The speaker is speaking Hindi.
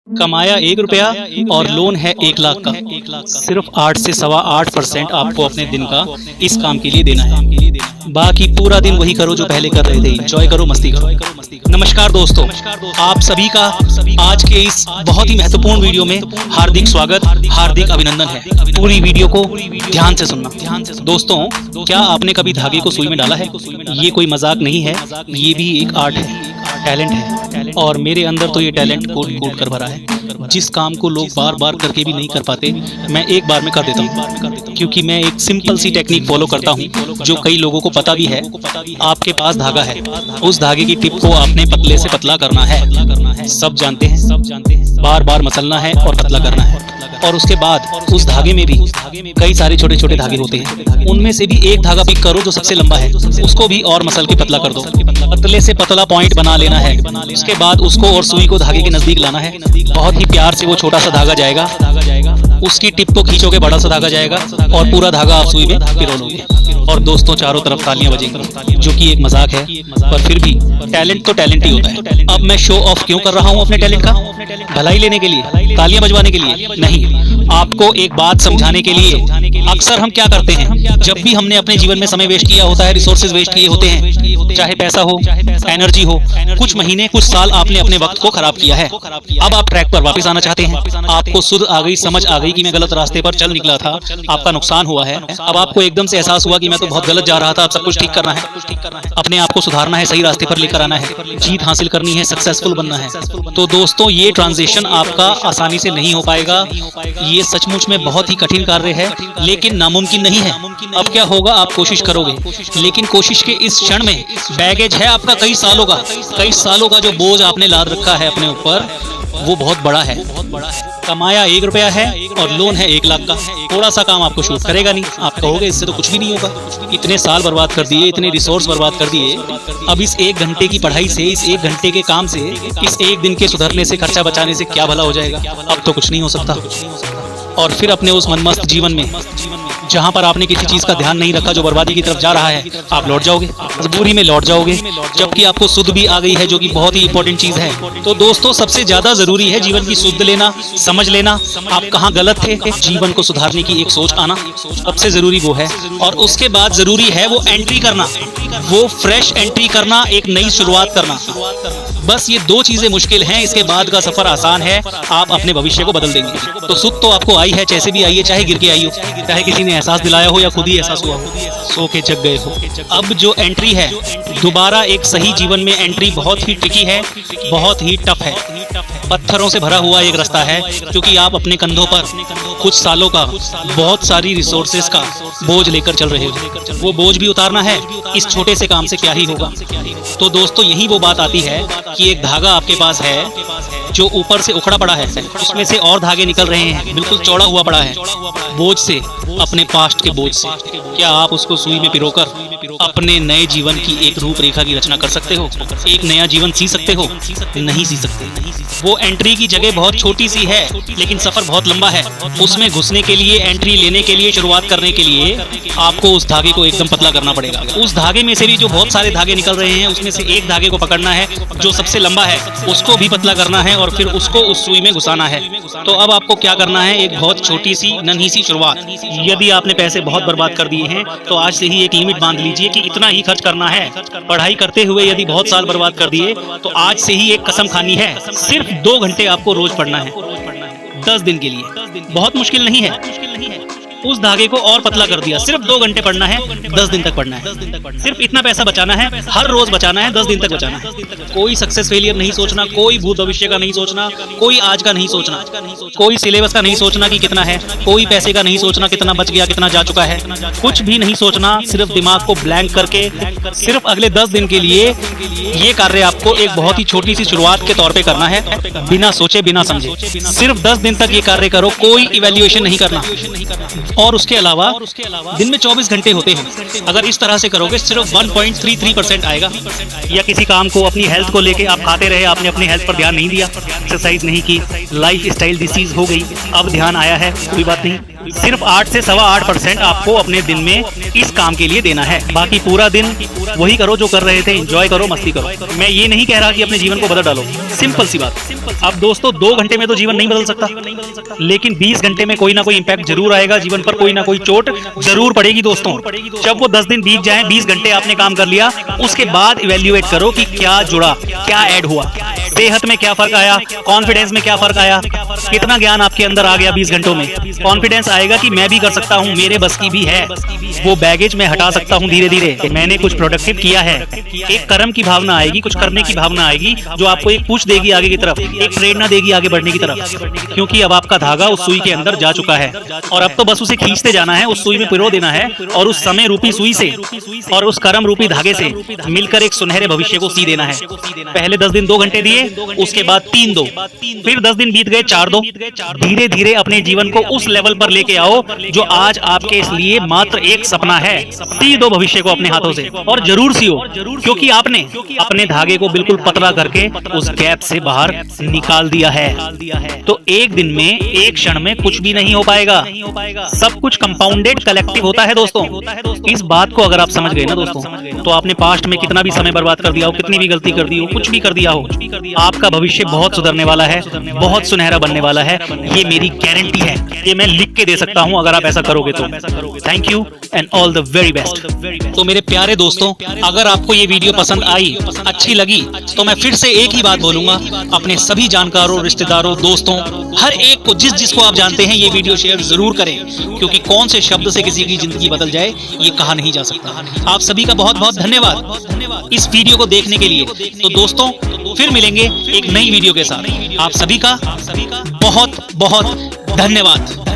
कमाया 1 रुपया और लोन है 1 लाख का। सिर्फ 8 से 8.25% आपको अपने दिन का इस काम के लिए देना है। बाकी पूरा दिन वही करो जो पहले कर रहे थे। एंजॉय करो, मस्ती करो। नमस्कार दोस्तों, आप सभी का आज के इस बहुत ही महत्वपूर्ण वीडियो में हार्दिक स्वागत, हार्दिक अभिनंदन है। पूरी वीडियो को ध्यान से सुनना। दोस्तों, क्या आपने कभी धागे को सुई में डाला है? ये कोई मजाक नहीं है, ये भी एक आर्ट है, टैलेंट है। और मेरे अंदर तो ये टैलेंट कोट कर भरा है। जिस काम को लोग बार बार करके भी नहीं कर पाते, मैं एक बार में कर देता हूँ, क्योंकि मैं एक सिंपल सी टेक्निक फॉलो करता हूँ जो कई लोगों को पता भी है। आपके पास धागा है, उस धागे की टिप को आपने पतले से पतला करना है। सब जानते हैं, बार बार मसलना है और पतला करना है। और उसके बाद उस धागे में भी कई सारे छोटे छोटे धागे होते हैं, उनमें से भी एक धागा पिक करो जो सबसे लंबा है, उसको भी और मसल के पतला कर दो। पतले से पतला पॉइंट बना लेना है। उसके बाद उसको और सुई को धागे के नजदीक लाना है। बहुत ही प्यार से वो छोटा सा धागा जाएगा, उसकी टिप को खींचोगे, बड़ा सा धागा जाएगा और पूरा धागा आप सुई में पिरो लोगे। और दोस्तों, चारों तरफ तालियां बजेंगी, जो कि एक मजाक है, पर फिर भी टैलेंट तो टैलेंट ही होता है। अब मैं शो ऑफ क्यों कर रहा हूं अपने टैलेंट का? भलाई लेने के लिए, तालियां बजवाने के लिए नहीं, आपको एक बात समझाने के लिए। अक्सर हम क्या करते हैं, जब भी हमने अपने जीवन में समय वेस्ट किया होता है, रिसोर्सेज वेस्ट किए होते हैं, चाहे पैसा हो, एनर्जी हो, कुछ महीने, कुछ साल आपने अपने वक्त को खराब किया है। अब आप ट्रैक पर वापस आना चाहते हैं, आपको सुध आ गई, समझ आ गई कि मैं गलत रास्ते पर चल निकला था, आपका नुकसान हुआ है। अब आपको एकदम से एहसास हुआ कि मैं तो बहुत गलत जा रहा था, अब सब कुछ ठीक करना है, अपने आप को सुधारना है, सही रास्ते पर लेकर आना है, जीत हासिल करनी है, सक्सेसफुल बनना है। तो दोस्तों, ये ट्रांजिशन आपका आसानी से नहीं हो पाएगा। ये सचमुच में बहुत ही कठिन कार्य है, लेकिन नामुमकिन नहीं है। अब क्या होगा, आप कोशिश करोगे, लेकिन कोशिश के इस क्षण में बैगेज है आपका कई सालों का जो बोझ आपने लाद रखा है अपने ऊपर, वो बहुत बड़ा है। कमाया 1 रुपया है और लोन है 1 लाख का। थोड़ा सा काम आपको शूट करेगा नहीं, आप कहोगे इससे तो कुछ भी नहीं होगा। इतने साल बर्बाद कर दिए, इतने रिसोर्स बर्बाद कर दिए। अब इस 1 घंटे की पढ़ाई से, इस 1 घंटे के काम से, इस 1 दिन के सुधरने से, खर्चा बचाने से क्या भला हो जाएगा? अब तो कुछ नहीं हो सकता। और फिर अपने उस मनमस्त जीवन में, जहां पर आपने किसी चीज का ध्यान नहीं रखा, जो बर्बादी की तरफ जा रहा है, आप लौट जाओगे, मजबूरी में लौट जाओगे, जबकि आपको सुध भी आ गई है, जो कि बहुत ही इंपॉर्टेंट चीज है। तो दोस्तों, सबसे ज्यादा जरूरी है जीवन की सुध लेना, समझ लेना, आप कहाँ गलत थे, जीवन को सुधारने की एक सोच आना, सबसे जरूरी वो है। और उसके बाद जरूरी है वो एंट्री करना, वो फ्रेश एंट्री करना, एक नई शुरुआत करना। बस ये 2 चीजें मुश्किल हैं, इसके बाद का सफर आसान है। आप अपने भविष्य को बदल देंगे। तो सुध तो आपको आई है, जैसे भी आई है, चाहे गिर के आई हो, चाहे किसी ने एहसास दिलाया हो या खुद ही एहसास हुआ हो, सो के जग गए हो। अब जो एंट्री है, दोबारा एक सही जीवन में एंट्री बहुत ही ट्रिकी है, बहुत ही टफ है, पत्थरों से भरा हुआ एक रास्ता है, क्योंकि आप अपने कंधों पर कुछ सालों का, बहुत सारी रिसोर्सेज का बोझ लेकर चल रहे हो। वो बोझ भी उतारना है, इस छोटे से काम से क्या ही होगा। तो दोस्तों, यही वो बात आती है कि एक धागा आपके पास है जो ऊपर से उखड़ा पड़ा है, उसमें से और धागे निकल रहे हैं, बिल्कुल चौड़ा हुआ पड़ा है, बोझ से, अपने पास्ट के बोझ से। क्या आप उसको सुई में पिरोकर अपने नए जीवन की एक रूपरेखा की रचना कर सकते हो? एक नया जीवन सी सकते हो? नहीं सी सकते। वो एंट्री की जगह बहुत छोटी सी है, लेकिन सफर बहुत लंबा है। उसमें घुसने के लिए, एंट्री लेने के लिए, शुरुआत करने के लिए आपको उस धागे को एकदम पतला करना पड़ेगा। उस धागे में से भी जो बहुत सारे धागे निकल रहे हैं, उसमें से एक धागे को पकड़ना है जो सबसे लंबा है, उसको भी पतला करना है और फिर उसको उस सुई में घुसाना है। तो अब आपको क्या करना है, एक बहुत छोटी सी, नन्ही सी शुरुआत। यदि आपने पैसे बहुत बर्बाद कर दिए हैं, तो आज से ही एक लिमिट बांध लीजिए कि इतना ही खर्च करना है। पढ़ाई करते हुए यदि बहुत साल बर्बाद कर दिए, तो आज से ही एक कसम खानी है, सिर्फ 2 घंटे आपको रोज पढ़ना है, 10 दिन के लिए। बहुत मुश्किल नहीं है। उस धागे को और पतला कर दिया, सिर्फ 2 घंटे पढ़ना है, 10 दिन तक पढ़ना है। सिर्फ इतना पैसा बचाना है, हर रोज बचाना है, 10 दिन तक बचाना है। कोई सक्सेस फेलियर नहीं सोचना, कोई भूत भविष्य का नहीं सोचना, कोई आज का नहीं सोचना, कोई सिलेबस का नहीं सोचना कि कितना है, कोई पैसे का नहीं सोचना कितना बच गया, कितना जा चुका है, कुछ भी नहीं सोचना। सिर्फ दिमाग को ब्लैंक करके सिर्फ अगले 10 दिन के लिए ये कार्य आपको एक बहुत ही छोटी सी शुरुआत के तौर पे करना है, बिना सोचे, बिना समझे। सिर्फ 10 दिन तक ये कार्य करो, कोई इवैल्यूएशन नहीं करना। और उसके अलावा दिन में 24 घंटे होते हैं, अगर इस तरह से करोगे सिर्फ 1.33% आएगा। या किसी काम को, अपनी हेल्थ को लेके आप खाते रहे, आपने अपनी हेल्थ पर ध्यान नहीं दिया, एक्सरसाइज नहीं की, लाइफ स्टाइल डिसीज हो गई, अब ध्यान आया है, कोई बात नहीं, सिर्फ 8 से 8.25% आपको अपने दिन में इस काम के लिए देना है। बाकी पूरा दिन वही करो जो कर रहे थे, एंजॉय करो, मस्ती करो। मैं ये नहीं कह रहा कि अपने जीवन को बदल डालो, सिंपल सी बात। अब दोस्तों 2 घंटे में तो जीवन नहीं बदल सकता, लेकिन 20 घंटे में कोई ना कोई इंपैक्ट जरूर आएगा, जीवन पर कोई ना कोई चोट जरूर पड़ेगी दोस्तों। जब वो 10 दिन बीत जाएं, 20 घंटे आपने काम कर लिया, उसके बाद इवैल्यूएट करो कि क्या जुड़ा, क्या ऐड हुआ, सेहत में क्या फर्क आया, कॉन्फिडेंस में क्या फर्क आया, कितना ज्ञान आपके अंदर आ गया 20 घंटों में। कॉन्फिडेंस आएगा कि मैं भी कर सकता हूँ, मेरे बस की भी है, वो बैगेज मैं हटा सकता हूँ धीरे धीरे, मैंने कुछ प्रोडक्टिव किया है। एक कर्म की भावना आएगी, कुछ करने की भावना आएगी, जो आपको एक पुश देगी आगे की तरफ, एक प्रेरणा देगी आगे बढ़ने की तरफ, क्योंकि अब आपका धागा उस सुई के अंदर जा चुका है और अब तो बस उसे खींचते जाना है, उस सुई में पिरो देना है और उस समय रूपी सुई से और उस कर्म रूपी धागे से मिलकर एक सुनहरे भविष्य को सी देना है। पहले 10 दिन 2 घंटे दिए, उसके बाद 3 दो, फिर 10 दिन बीत गए 4 दो। धीरे धीरे अपने जीवन को उस लेवल पर लेके आओ जो आज आपके लिए मात्र एक सपना है। सी दो भविष्य को अपने हाथों से और जरूर सियो, क्योंकि आपने अपने धागे को बिल्कुल पतला करके उस गैप से बाहर निकाल दिया है। तो एक दिन में, एक क्षण में कुछ भी नहीं हो पाएगा, सब कुछ कंपाउंडेड कलेक्टिव होता है दोस्तों। इस बात को अगर आप समझ गए ना दोस्तों, तो आपने पास्ट में कितना भी समय बर्बाद कर दिया हो, कितनी भी गलती कर दी हो, कुछ भी कर दिया हो, आपका भविष्य बहुत सुधरने वाला है, बहुत सुनहरा बनने वाला है। ये मेरी गारंटी है, ये मैं लिख के दे सकता हूं अगर आप ऐसा करोगे तो। Thank you and all the very best. तो मेरे प्यारे दोस्तों, अगर आपको ये वीडियो पसंद आई, अच्छी लगी, तो मैं फिर से एक ही बात बोलूंगा, अपने सभी जानकारों, रिश्तेदारों, दोस्तों, हर एक को, जिसको आप जानते हैं, ये वीडियो शेयर जरूर करें, क्योंकि कौन से शब्द से किसी की जिंदगी बदल जाए ये कहा नहीं जा सकता। आप सभी का बहुत बहुत धन्यवाद इस वीडियो को देखने के लिए। तो दोस्तों फिर मिलेंगे एक नई वीडियो के साथ। आप सभी का बहुत बहुत धन्यवाद।